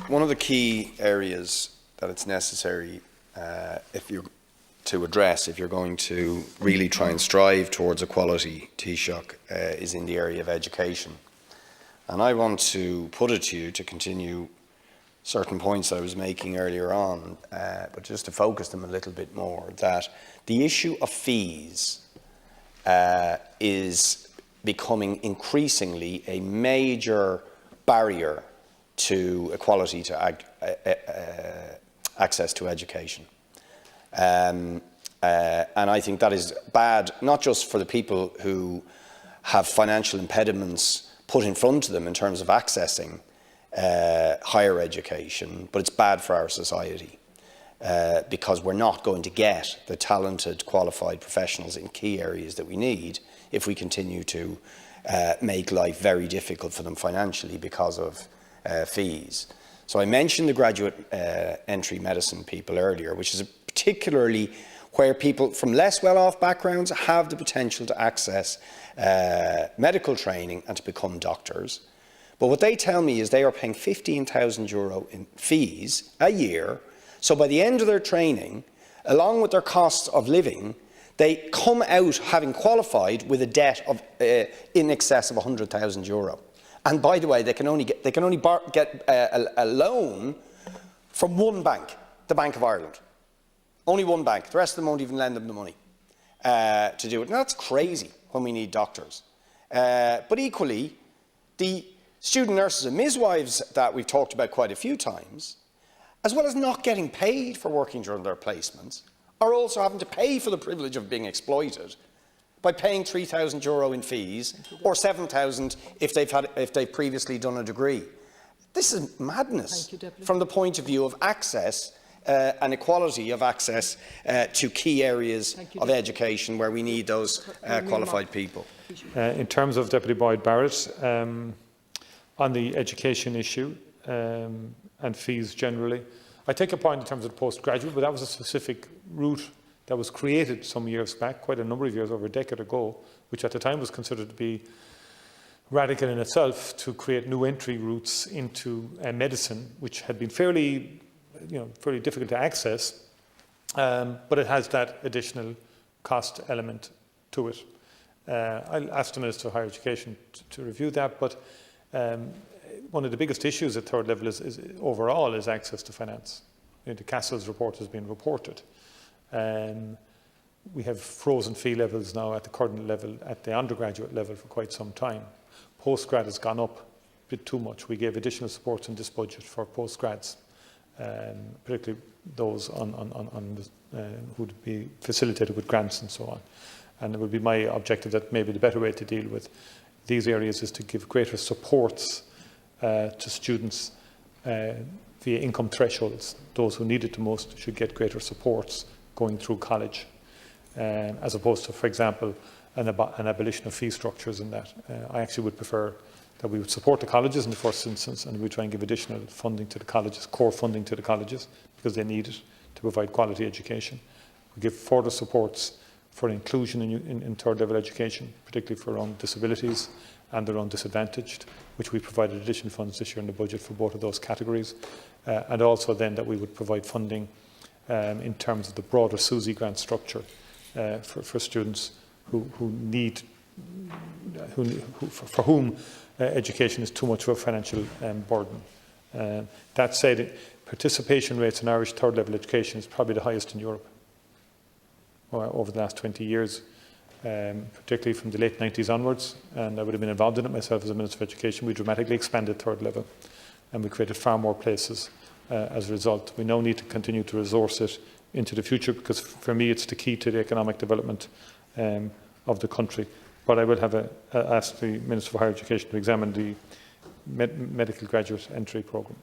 one of the key areas that it's necessary to address if you're going to really try and strive towards equality, Taoiseach, is in the area of education. And I want to put it to you to continue certain points I was making earlier on, but just to focus them a little bit more, that the issue of fees is becoming increasingly a major barrier to equality to access to education. And I think that is bad, not just for the people who have financial impediments put in front of them in terms of accessing higher education, but it's bad for our society because we're not going to get the talented, qualified professionals in key areas that we need if we continue to make life very difficult for them financially because of fees. So I mentioned the graduate entry medicine people earlier, which is particularly where people from less well-off backgrounds have the potential to access medical training and to become doctors. But what they tell me is they are paying €15,000 in fees a year. So by the end of their training, along with their costs of living, they come out having qualified with a debt of in excess of €100,000. And by the way, they can only get a loan from one bank, the Bank of Ireland. Only one bank. The rest of them won't even lend them the money to do it. Now, that's crazy when we need doctors. But equally, the student nurses and midwives that we've talked about quite a few times, as well as not getting paid for working during their placements, are also having to pay for the privilege of being exploited by paying €3,000 in fees or €7,000 if they've previously done a degree. This is madness from the point of view of access and equality of access to key areas of education where we need those qualified people. In terms of Deputy Boyd Barrett, on the education issue and fees generally, I take a point in terms of postgraduate, but that was a specific route that was created some years back, quite a number of years, over a decade ago, which at the time was considered to be radical in itself, to create new entry routes into medicine, which had been fairly difficult to access, but it has that additional cost element to it. I'll ask the Minister of Higher Education to review that, but one of the biggest issues at third level is overall is access to finance. The Castle's report has been reported. We have frozen fee levels now at the current level, at the undergraduate level, for quite some time. Postgrad has gone up a bit too much. We gave additional supports in this budget for postgrads, particularly those who would be facilitated with grants and so on. And it would be my objective that maybe the better way to deal with these areas is to give greater supports to students via income thresholds. Those who need it the most should get greater supports going through college, as opposed to, for example, an abolition of fee structures in that. I actually would prefer that we would support the colleges in the first instance, and we try and give additional funding to the colleges, core funding to the colleges, because they need it to provide quality education. We give further supports for inclusion in third level education, particularly for around disabilities and around disadvantaged, which we provided additional funds this year in the budget for both of those categories. And also then that we would provide funding in terms of the broader SUSI grant structure for students for whom education is too much of a financial burden. That said, participation rates in Irish third level education is probably the highest in Europe over the last 20 years, particularly from the late 90s onwards, and I would have been involved in it myself as a Minister of Education. We dramatically expanded third level and we created far more places as a result. We now need to continue to resource it into the future, because for me it's the key to the economic development of the country. But I will have ask the Minister for Higher Education to examine the medical graduate entry programme.